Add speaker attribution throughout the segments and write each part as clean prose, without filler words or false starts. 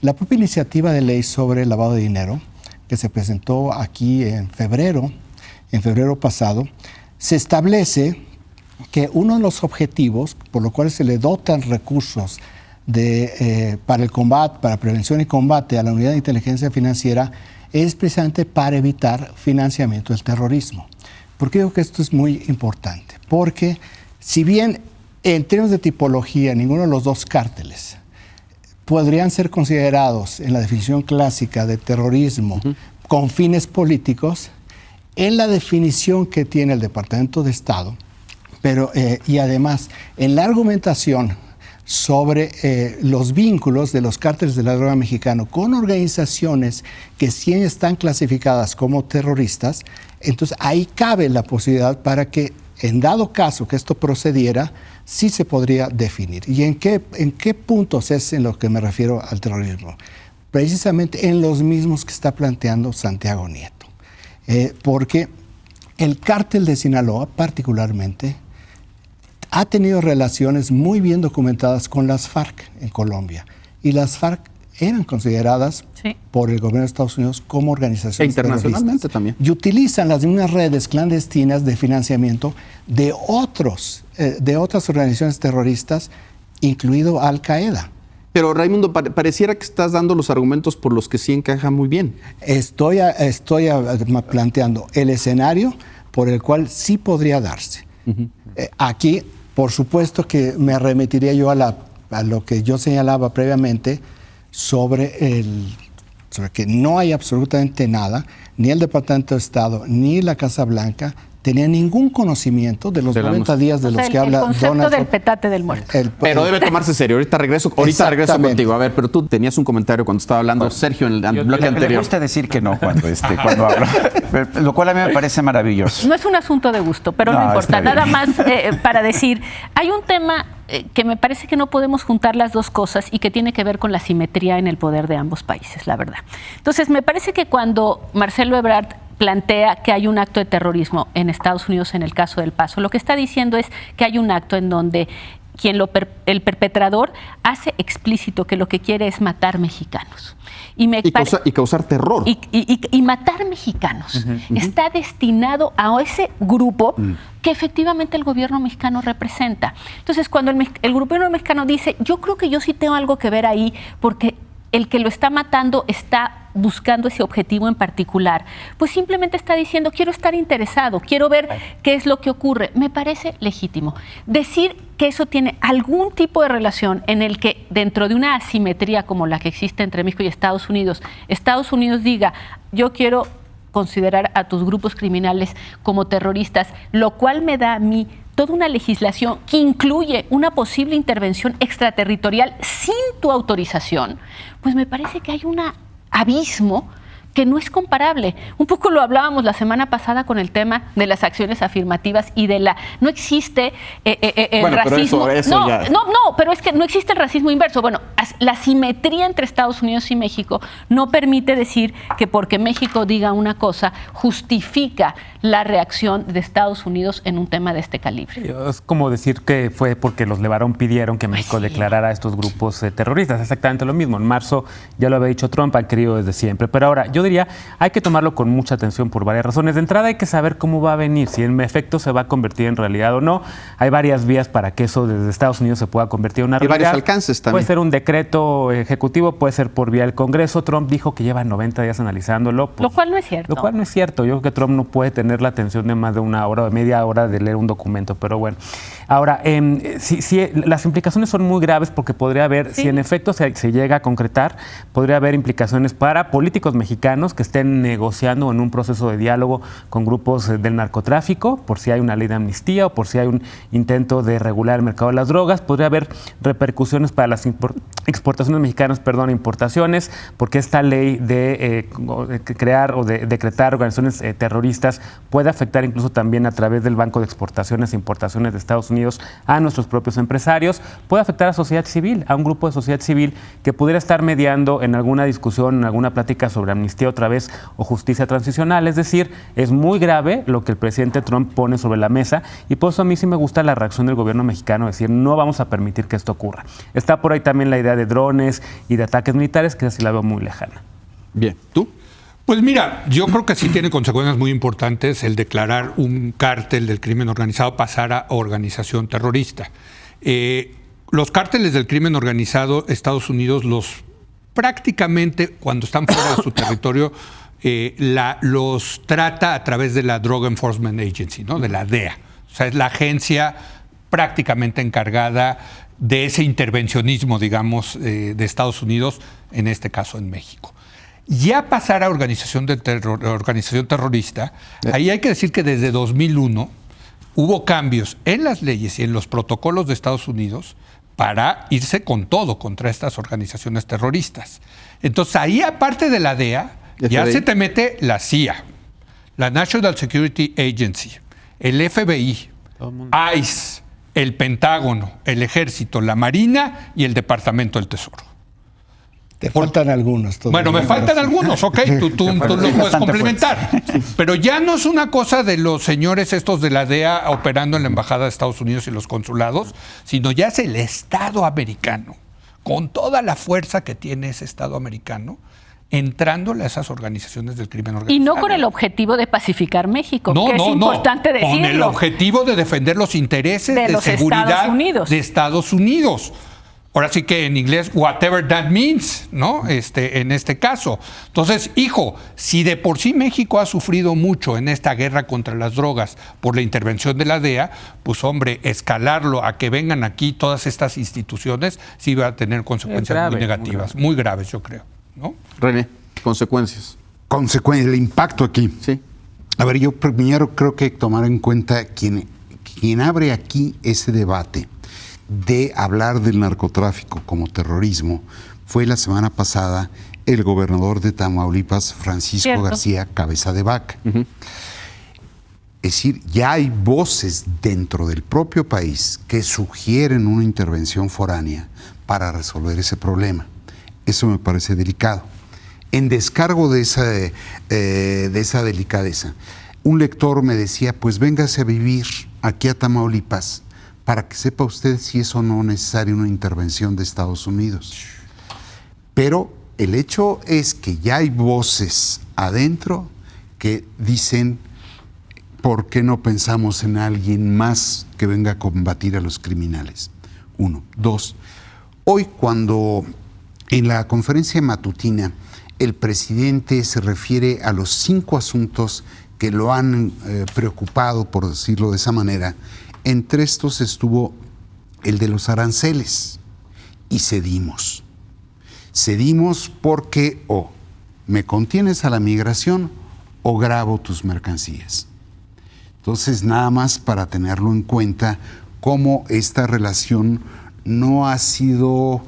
Speaker 1: La propia iniciativa de ley sobre el lavado de dinero, que se presentó aquí en febrero pasado, se establece que uno de los objetivos por los cuales se le dotan recursos para el combate, para prevención y combate a la Unidad de Inteligencia Financiera es precisamente para evitar financiamiento del terrorismo. ¿Por qué digo que esto es muy importante? Porque si bien en términos de tipología ninguno de los dos cárteles podrían ser considerados en la definición clásica de terrorismo con fines políticos, en la definición que tiene el Departamento de Estado, y además en la argumentación sobre los vínculos de los cárteles de la droga mexicano con organizaciones que sí están clasificadas como terroristas, entonces ahí cabe la posibilidad para que, en dado caso que esto procediera, sí se podría definir. ¿Y en qué puntos es en lo que me refiero al terrorismo? Precisamente en los mismos que está planteando Santiago Nieto. Porque el cártel de Sinaloa, particularmente, ha tenido relaciones muy bien documentadas con las FARC en Colombia. Y las FARC eran consideradas por el gobierno de Estados Unidos como organizaciones
Speaker 2: internacionalmente también.
Speaker 1: Y utilizan las mismas redes clandestinas de financiamiento de otras organizaciones terroristas, incluido Al Qaeda.
Speaker 2: Pero Raimundo, pareciera que estás dando los argumentos por los que sí encaja muy bien.
Speaker 1: Estoy planteando el escenario por el cual sí podría darse. Aquí, por supuesto que me remitiría yo a lo que yo señalaba previamente sobre que no hay absolutamente nada, ni el Departamento de Estado, ni la Casa Blanca tenía ningún conocimiento de los 90 días de los que habla Donald Trump.
Speaker 3: El concepto del petate del muerto.
Speaker 2: Pero debe tomarse serio. Ahorita regreso contigo. A ver, pero tú tenías un comentario cuando estaba hablando Sergio en el bloque anterior.
Speaker 4: Me gusta decir que no cuando hablo, lo cual a mí me parece maravilloso.
Speaker 3: No es un asunto de gusto, pero no importa. Nada más para decir, hay un tema que me parece que no podemos juntar las dos cosas y que tiene que ver con la simetría en el poder de ambos países, la verdad. Entonces, me parece que cuando Marcelo Ebrard plantea que hay un acto de terrorismo en Estados Unidos en el caso del Paso, lo que está diciendo es que hay un acto en donde el perpetrador hace explícito que lo que quiere es matar mexicanos. Y
Speaker 2: causar terror.
Speaker 3: Y matar mexicanos. Está destinado a ese grupo que efectivamente el gobierno mexicano representa. Entonces, cuando el gobierno mexicano dice, yo creo que yo sí tengo algo que ver ahí, porque el que lo está matando está buscando ese objetivo en particular, pues simplemente está diciendo, quiero estar interesado, quiero ver qué es lo que ocurre. Me parece legítimo. Decir que eso tiene algún tipo de relación en el que dentro de una asimetría como la que existe entre México y Estados Unidos diga, yo quiero considerar a tus grupos criminales como terroristas, lo cual me da a mí toda una legislación que incluye una posible intervención extraterritorial sin tu autorización, pues me parece que hay un abismo que no es comparable. Un poco lo hablábamos la semana pasada con el tema de las acciones afirmativas y de no existe racismo. Pero es que no existe el racismo inverso. Bueno, la simetría entre Estados Unidos y México no permite decir que porque México diga una cosa justifica la reacción de Estados Unidos en un tema de este calibre.
Speaker 5: Es como decir que fue porque los LeBaron pidieron que México declarara a estos grupos terroristas. Exactamente lo mismo. En marzo ya lo había dicho Trump, han querido desde siempre. Pero ahora, yo diría, hay que tomarlo con mucha atención por varias razones. De entrada hay que saber cómo va a venir, si en efecto se va a convertir en realidad o no. Hay varias vías para que eso desde Estados Unidos se pueda convertir en una realidad.
Speaker 2: Y varios alcances también.
Speaker 5: Puede ser un decreto ejecutivo, puede ser por vía del Congreso. Trump dijo que lleva 90 días analizándolo.
Speaker 3: Lo cual no es cierto.
Speaker 5: Lo cual no es cierto. Yo creo que Trump no puede tener la atención de más de una hora o de media hora de leer un documento, pero bueno. Ahora, las implicaciones son muy graves porque podría haber, si en efecto se llega a concretar, podría haber implicaciones para políticos mexicanos que estén negociando en un proceso de diálogo con grupos del narcotráfico, por si hay una ley de amnistía o por si hay un intento de regular el mercado de las drogas. Podría haber repercusiones para las exportaciones mexicanas, importaciones, porque esta ley de crear o de decretar organizaciones terroristas puede afectar incluso también a través del Banco de Exportaciones e Importaciones de Estados Unidos a nuestros propios empresarios. Puede afectar a sociedad civil, a un grupo de sociedad civil que pudiera estar mediando en alguna discusión, en alguna plática sobre amnistía amnistía otra vez o justicia transicional. Es decir, es muy grave lo que el presidente Trump pone sobre la mesa y por eso a mí sí me gusta la reacción del gobierno mexicano, decir, no vamos a permitir que esto ocurra. Está por ahí también la idea de drones y de ataques militares, que así la veo muy lejana.
Speaker 2: Bien, ¿tú?
Speaker 6: Pues mira, yo creo que sí tiene consecuencias muy importantes el declarar un cártel del crimen organizado pasar a organización terrorista. Los cárteles del crimen organizado, Estados Unidos prácticamente cuando están fuera de su territorio los trata a través de la Drug Enforcement Agency, ¿no? De la DEA. O sea, es la agencia prácticamente encargada de ese intervencionismo, digamos, de Estados Unidos, en este caso en México. Ya pasar a organización terrorista, ahí hay que decir que desde 2001 hubo cambios en las leyes y en los protocolos de Estados Unidos para irse con todo contra estas organizaciones terroristas. Entonces ahí, aparte de la DEA, ya se te mete la CIA, la National Security Agency, el FBI, ICE, el Pentágono, el Ejército, la Marina y el Departamento del Tesoro.
Speaker 1: Te faltan algunos.
Speaker 6: Bueno, me faltan algunos, ok, tú los puedes complementar. Pero ya no es una cosa de los señores estos de la DEA operando en la Embajada de Estados Unidos y los consulados, sino ya es el Estado americano, con toda la fuerza que tiene ese Estado americano, entrándole a esas organizaciones del crimen organizado.
Speaker 3: Y no con el objetivo de pacificar México, que es importante decirlo.
Speaker 6: Con el objetivo de defender los intereses de seguridad de Estados Unidos. Ahora sí que en inglés, whatever that means, ¿no? En este caso. Entonces, hijo, si de por sí México ha sufrido mucho en esta guerra contra las drogas por la intervención de la DEA, pues hombre, escalarlo a que vengan aquí todas estas instituciones sí va a tener consecuencias muy negativas, muy graves, yo creo, ¿no?
Speaker 2: René, consecuencias.
Speaker 7: El impacto aquí.
Speaker 2: Sí.
Speaker 7: A ver, yo primero creo que hay que tomar en cuenta quien abre aquí ese debate de hablar del narcotráfico como terrorismo fue la semana pasada el gobernador de Tamaulipas, Francisco García Cabeza de Vaca. Es decir, ya hay voces dentro del propio país que sugieren una intervención foránea para resolver ese problema. Eso me parece delicado. En descargo de esa delicadeza, un lector me decía, pues véngase a vivir aquí a Tamaulipas para que sepa usted si es o no necesaria una intervención de Estados Unidos. Pero el hecho es que ya hay voces adentro que dicen, ¿por qué no pensamos en alguien más que venga a combatir a los criminales? 1. 2. Hoy cuando en la conferencia matutina el presidente se refiere a los 5 asuntos que lo han preocupado, por decirlo de esa manera, entre estos estuvo el de los aranceles y cedimos. Cedimos porque o me contienes a la migración o grabo tus mercancías. Entonces, nada más para tenerlo en cuenta, cómo esta relación no ha sido,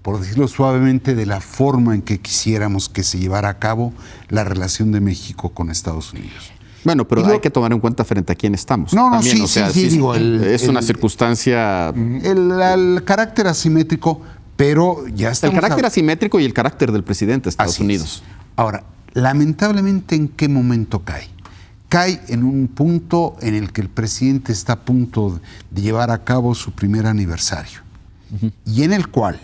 Speaker 7: por decirlo suavemente, de la forma en que quisiéramos que se llevara a cabo la relación de México con Estados Unidos.
Speaker 2: Bueno, pero hay que tomar en cuenta frente a quién estamos.
Speaker 7: No,
Speaker 2: también,
Speaker 7: sí,
Speaker 2: o sea,
Speaker 7: sí, digo,
Speaker 2: es una circunstancia...
Speaker 7: El carácter asimétrico, pero ya estamos...
Speaker 2: El carácter asimétrico y el carácter del presidente de Estados Unidos.
Speaker 7: Ahora, lamentablemente, ¿en qué momento cae? Cae en un punto en el que el presidente está a punto de llevar a cabo su primer aniversario y en el cual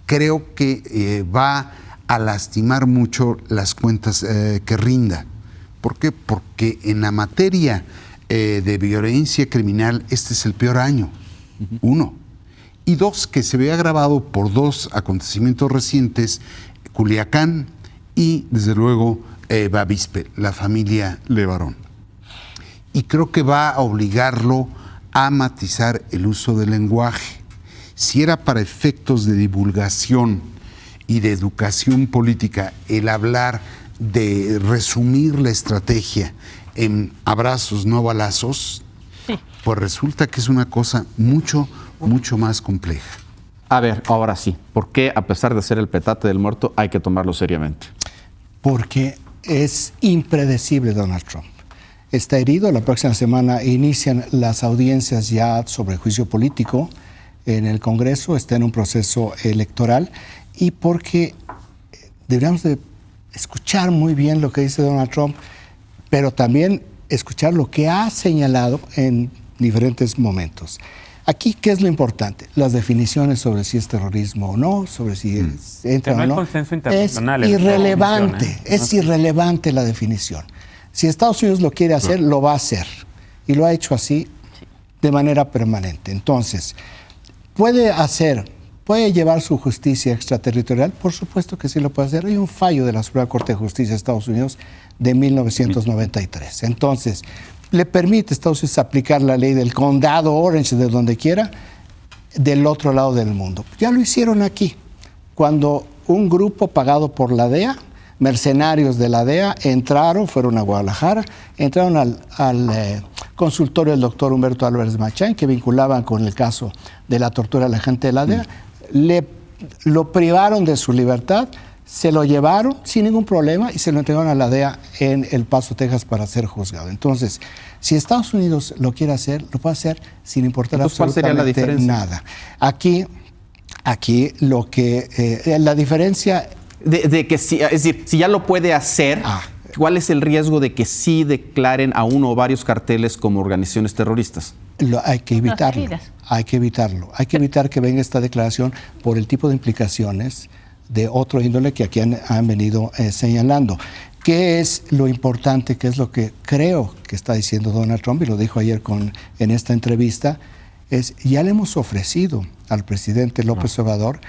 Speaker 7: creo que va a lastimar mucho las cuentas que rinda. ¿Por qué? Porque en la materia de violencia criminal este es el peor año, 1. Y 2, que se ve agravado por 2 acontecimientos recientes, Culiacán y desde luego Bavispe, la familia Levarón. Y creo que va a obligarlo a matizar el uso del lenguaje. Si era para efectos de divulgación y de educación política el hablar de resumir la estrategia en abrazos, no balazos, pues resulta que es una cosa mucho más compleja.
Speaker 2: A ver, ahora sí, ¿por qué a pesar de ser el petate del muerto hay que tomarlo seriamente?
Speaker 1: Porque es impredecible Donald Trump. Está herido, la próxima semana inician las audiencias ya sobre juicio político en el Congreso, está en un proceso electoral y porque deberíamos de escuchar muy bien lo que dice Donald Trump, pero también escuchar lo que ha señalado en diferentes momentos. Aquí, ¿qué es lo importante? Las definiciones sobre si es terrorismo o no, sobre si entra o no.
Speaker 5: Consenso internacional.
Speaker 1: Es irrelevante la definición. Si Estados Unidos lo quiere hacer, lo va a hacer. Y lo ha hecho así de manera permanente. Entonces, ¿puede llevar su justicia extraterritorial? Por supuesto que sí lo puede hacer. Hay un fallo de la Suprema Corte de Justicia de Estados Unidos de 1993. Entonces, le permite a Estados Unidos aplicar la ley del condado Orange de donde quiera, del otro lado del mundo. Ya lo hicieron aquí, cuando un grupo pagado por la DEA, mercenarios de la DEA, fueron a Guadalajara, entraron al consultorio del doctor Humberto Álvarez Machain, que vinculaban con el caso de la tortura de la gente de la DEA, lo privaron de su libertad, se lo llevaron sin ningún problema y se lo entregaron a la DEA en El Paso, Texas, para ser juzgado. Entonces, si Estados Unidos lo quiere hacer, lo puede hacer sin importar absolutamente nada. Aquí lo que la diferencia
Speaker 2: de que sí, es decir, si ya lo puede hacer, ¿cuál es el riesgo de que sí declaren a uno o varios carteles como organizaciones terroristas?
Speaker 1: Hay que evitarlo. Hay que evitar que venga esta declaración por el tipo de implicaciones de otro índole que aquí han venido señalando. ¿Qué es lo importante? ¿Qué es lo que creo que está diciendo Donald Trump? Y lo dijo ayer en esta entrevista. Ya le hemos ofrecido al presidente López Obrador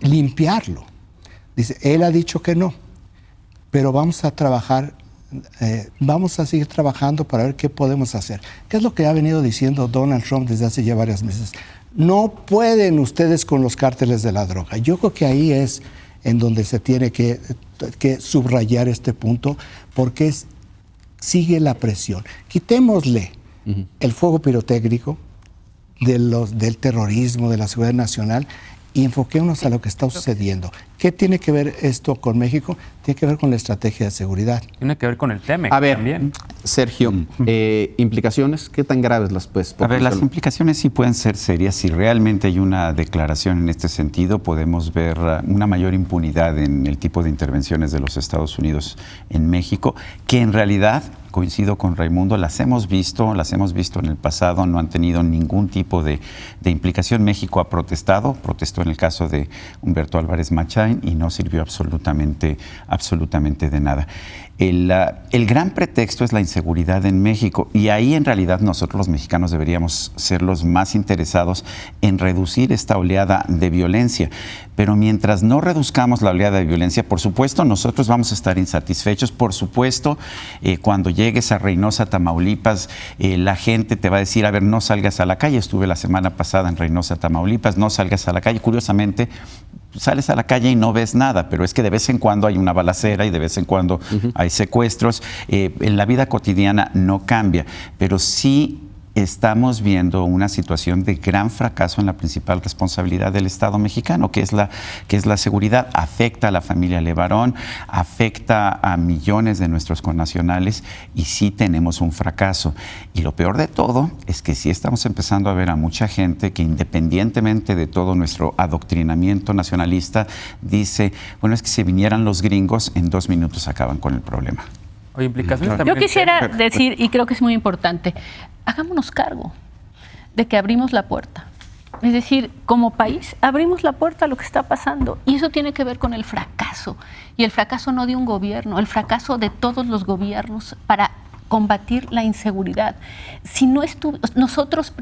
Speaker 1: limpiarlo. Dice, él ha dicho que no, pero vamos a trabajar, vamos a seguir trabajando para ver qué podemos hacer. ¿Qué es lo que ha venido diciendo Donald Trump desde hace ya varios meses? No pueden ustedes con los cárteles de la droga. Yo creo que ahí es en donde se tiene que subrayar este punto, porque sigue la presión. Quitémosle el fuego pirotécnico del terrorismo, de la seguridad nacional, y enfoquémonos a lo que está sucediendo. ¿Qué tiene que ver esto con México? Tiene que ver con la estrategia de seguridad.
Speaker 5: Tiene que ver con el TEMEC también.
Speaker 2: Sergio, ¿implicaciones? ¿Qué tan graves las puedes?
Speaker 4: A ver, las implicaciones sí pueden ser serias. Si realmente hay una declaración en este sentido, podemos ver una mayor impunidad en el tipo de intervenciones de los Estados Unidos en México, que en realidad, coincido con Raimundo, las hemos visto en el pasado, no han tenido ningún tipo de implicación. México ha protestó en el caso de Humberto Álvarez Machain y no sirvió absolutamente de nada. El gran pretexto es la inseguridad en México, y ahí en realidad nosotros los mexicanos deberíamos ser los más interesados en reducir esta oleada de violencia. Pero mientras no reduzcamos la oleada de violencia, por supuesto nosotros vamos a estar insatisfechos. Por supuesto, cuando llegues a Reynosa, Tamaulipas, la gente te va a decir, a ver, no salgas a la calle. Estuve la semana pasada en Reynosa, Tamaulipas, no salgas a la calle. Curiosamente, sales a la calle y no ves nada, pero es que de vez en cuando hay una balacera y de vez en cuando hay secuestros. En la vida cotidiana no cambia, pero sí estamos viendo una situación de gran fracaso en la principal responsabilidad del Estado mexicano, que es la seguridad. Afecta a la familia Levarón, afecta a millones de nuestros connacionales, y sí tenemos un fracaso. Y lo peor de todo es que sí estamos empezando a ver a mucha gente que, independientemente de todo nuestro adoctrinamiento nacionalista, dice, bueno, es que si vinieran los gringos, en 2 minutos acaban con el problema.
Speaker 5: Oye, implicaciones también.
Speaker 3: Yo quisiera decir, y creo que es muy importante, hagámonos cargo de que abrimos la puerta. Es decir, como país abrimos la puerta a lo que está pasando, y eso tiene que ver con el fracaso, y el fracaso no de un gobierno, el fracaso de todos los gobiernos para combatir la inseguridad. Si no nosotros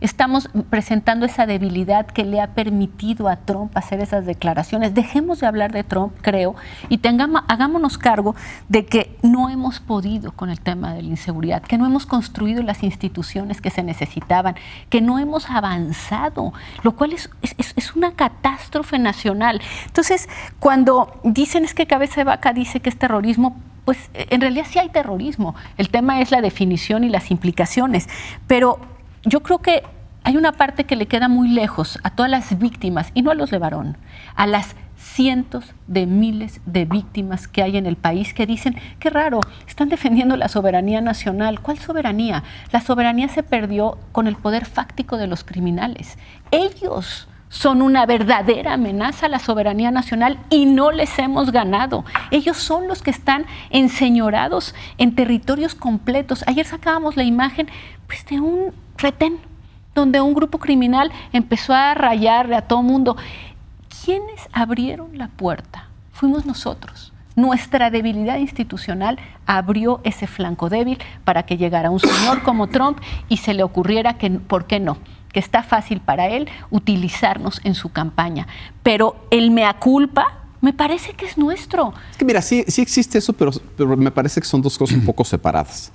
Speaker 3: estamos presentando esa debilidad que le ha permitido a Trump hacer esas declaraciones. Dejemos de hablar de Trump, creo, y hagámonos cargo de que no hemos podido con el tema de la inseguridad, que no hemos construido las instituciones que se necesitaban, que no hemos avanzado, lo cual es una catástrofe nacional. Entonces, cuando dicen es que Cabeza de Vaca dice que es terrorismo, pues en realidad sí hay terrorismo. El tema es la definición y las implicaciones. Pero yo creo que hay una parte que le queda muy lejos a todas las víctimas, y no a los Levarón, a las cientos de miles de víctimas que hay en el país, que dicen, qué raro, están defendiendo la soberanía nacional. ¿Cuál soberanía? La soberanía se perdió con el poder fáctico de los criminales. Ellos son una verdadera amenaza a la soberanía nacional y no les hemos ganado. Ellos son los que están enseñorados en territorios completos. Ayer sacábamos la imagen pues, de un retén, donde un grupo criminal empezó a rayarle a todo mundo. ¿Quiénes abrieron la puerta? Fuimos nosotros. Nuestra debilidad institucional abrió ese flanco débil para que llegara un señor como Trump y se le ocurriera que, ¿por qué no?, que está fácil para él utilizarnos en su campaña. Pero el mea culpa me parece que es nuestro.
Speaker 2: Es que mira, sí existe eso, pero me parece que son dos cosas un poco separadas.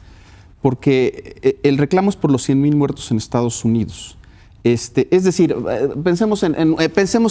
Speaker 2: Porque el reclamo es por los 100,000 muertos en Estados Unidos. Es decir, pensemos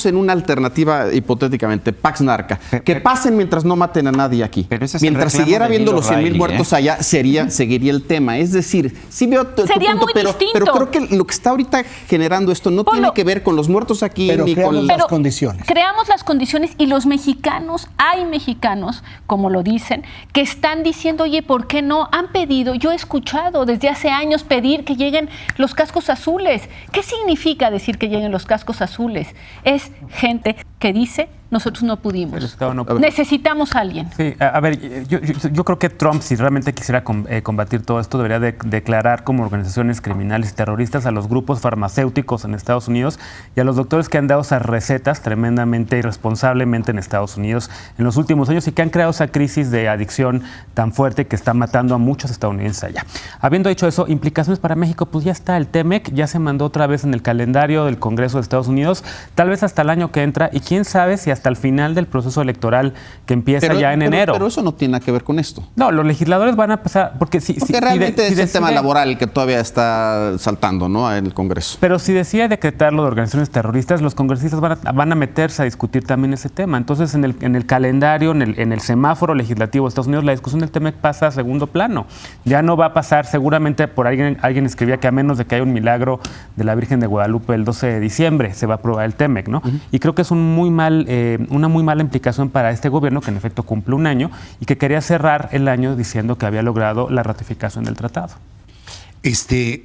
Speaker 2: en una alternativa hipotéticamente, Pax Narca, que pasen mientras no maten a nadie aquí.
Speaker 4: Pero ese es
Speaker 2: mientras siguiera habiendo los 100,000 muertos allá, seguiría el tema. Es decir, sí veo tu punto, pero creo que lo que está ahorita generando esto no tiene que ver con los muertos aquí
Speaker 1: pero
Speaker 2: ni con
Speaker 1: las condiciones.
Speaker 3: Creamos las condiciones y los mexicanos, hay mexicanos, como lo dicen, que están diciendo, oye, ¿por qué no? Han pedido, yo he escuchado desde hace años pedir que lleguen los cascos azules. ¿Qué significa decir que lleguen los cascos azules? Es gente que dice, nosotros no pudimos. Necesitamos a alguien.
Speaker 5: Sí, a ver, yo creo que Trump, si realmente quisiera combatir todo esto, debería declarar como organizaciones criminales y terroristas a los grupos farmacéuticos en Estados Unidos y a los doctores que han dado esas recetas tremendamente irresponsablemente en Estados Unidos en los últimos años y que han creado esa crisis de adicción tan fuerte que está matando a muchos estadounidenses allá. Habiendo dicho eso, implicaciones para México, pues ya está, el TEMEC ya se mandó otra vez en el calendario del Congreso de Estados Unidos, tal vez hasta el año que entra, y quién sabe si hasta el final del proceso electoral que empieza ya en enero.
Speaker 2: Pero eso no tiene nada que ver con esto.
Speaker 5: No, los legisladores van a empezar, porque
Speaker 2: realmente es el tema laboral el que todavía está saltando, ¿no?, en el Congreso.
Speaker 5: Pero si decide decretarlo de organizaciones terroristas, los congresistas van a meterse a discutir también ese tema. Entonces, en el calendario, en el semáforo legislativo de Estados Unidos, la discusión del TEMEC pasa a segundo plano. Ya no va a pasar, seguramente por alguien escribía que a menos de que haya un milagro de la Virgen de Guadalupe el 12 de diciembre se va a aprobar el TEMEC, ¿no? Y creo que es una muy mala implicación para este gobierno, que en efecto cumple un año y que quería cerrar el año diciendo que había logrado la ratificación del tratado.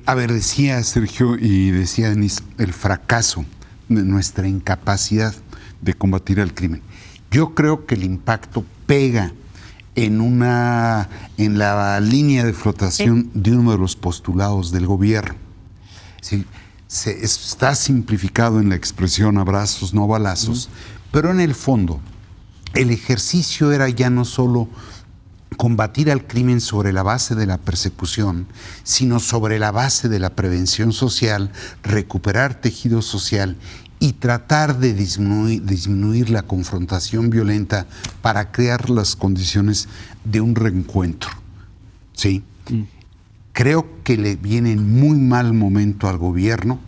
Speaker 7: A ver, decía Sergio y decía Denise, el fracaso de nuestra incapacidad de combatir el crimen. Yo creo que el impacto pega en la línea de flotación de uno de los postulados del gobierno. Sí, está simplificado en la expresión abrazos, no balazos, pero en el fondo el ejercicio era ya no solo combatir al crimen sobre la base de la persecución, sino sobre la base de la prevención social, recuperar tejido social y tratar de disminuir la confrontación violenta para crear las condiciones de un reencuentro. ¿Sí? Creo que le viene en muy mal momento al gobierno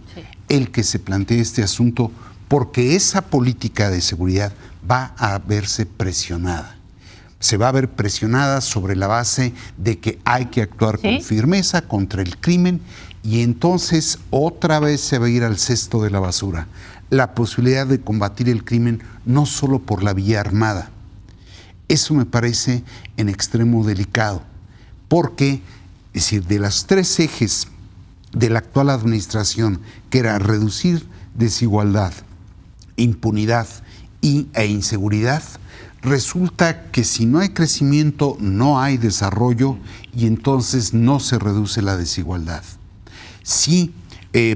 Speaker 7: el que se plantee este asunto, porque esa política de seguridad va a verse presionada. Se va a ver presionada sobre la base de que hay que actuar con firmeza contra el crimen, y entonces otra vez se va a ir al cesto de la basura la posibilidad de combatir el crimen no solo por la vía armada. Eso me parece en extremo delicado, porque, es decir, de los tres ejes de la actual administración, que era reducir desigualdad, impunidad e inseguridad, resulta que si no hay crecimiento, no hay desarrollo, y entonces no se reduce la desigualdad. Sí,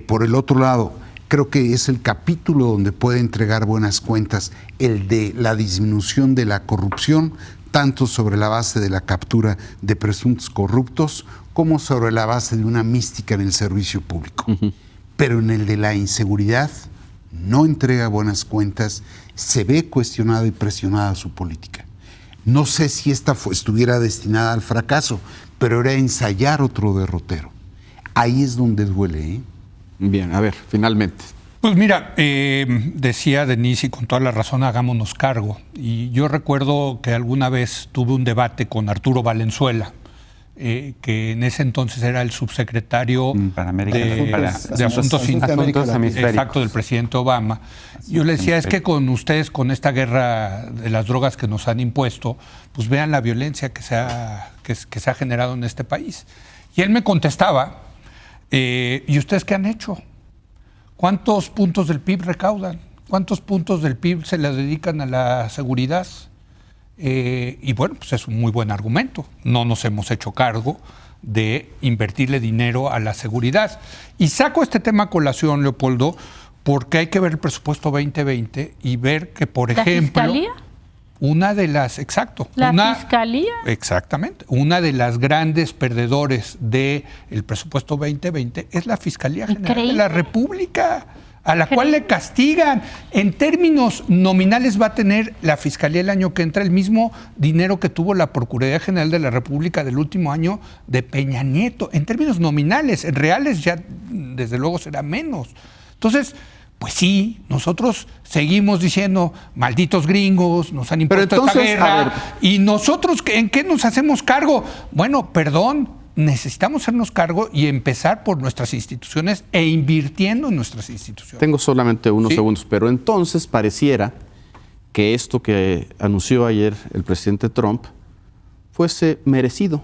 Speaker 7: por el otro lado, creo que es el capítulo donde puede entregar buenas cuentas el de la disminución de la corrupción, tanto sobre la base de la captura de presuntos corruptos, como sobre la base de una mística en el servicio público. Pero en el de la inseguridad no entrega buenas cuentas, se ve cuestionada y presionada su política. No sé si esta estuviera destinada al fracaso, pero era ensayar otro derrotero. Ahí es donde duele, ¿eh?
Speaker 2: Bien, a ver, finalmente.
Speaker 6: Pues mira, decía Denise, y con toda la razón, hagámonos cargo. Y yo recuerdo que alguna vez tuve un debate con Arturo Valenzuela, que en ese entonces era el subsecretario de Asuntos Internos, exacto, del presidente Obama. Yo le decía, es que con ustedes, con esta guerra de las drogas que nos han impuesto, pues vean la violencia que se ha generado en este país. Y él me contestaba, ¿y ustedes qué han hecho? ¿Cuántos puntos del PIB recaudan? ¿Cuántos puntos del PIB se le dedican a la seguridad? Y bueno, pues es un muy buen argumento. No nos hemos hecho cargo de invertirle dinero a la seguridad. Y saco este tema a colación, Leopoldo, porque hay que ver el presupuesto 2020 y ver que, por ejemplo...
Speaker 3: ¿La Fiscalía?
Speaker 6: Una de las, exacto.
Speaker 3: ¿La Fiscalía?
Speaker 6: Exactamente. Una de las grandes perdedores del presupuesto 2020 es la Fiscalía General de la República, a la cual le castigan. En términos nominales va a tener la Fiscalía el año que entra el mismo dinero que tuvo la Procuraduría General de la República del último año de Peña Nieto. En términos nominales, en reales ya desde luego será menos. Entonces, pues sí, nosotros seguimos diciendo, malditos gringos, nos han impuesto esta guerra. ¿Y nosotros en qué nos hacemos cargo? Bueno, perdón, necesitamos hacernos cargo y empezar por nuestras instituciones e invirtiendo en nuestras instituciones.
Speaker 2: Tengo solamente unos segundos, pero entonces pareciera que esto que anunció ayer el presidente Trump fuese merecido.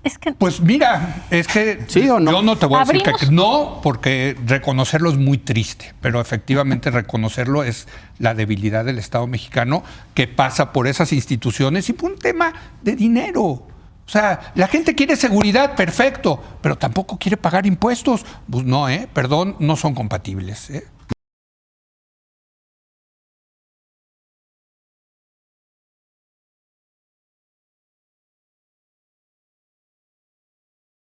Speaker 3: Es que...
Speaker 6: Pues mira, es que
Speaker 2: ¿sí o no?
Speaker 6: Yo no te voy a decir que no, porque reconocerlo es muy triste, pero efectivamente reconocerlo es la debilidad del Estado mexicano que pasa por esas instituciones y por un tema de dinero. O sea, la gente quiere seguridad, perfecto, pero tampoco quiere pagar impuestos. Pues no, perdón, no son compatibles.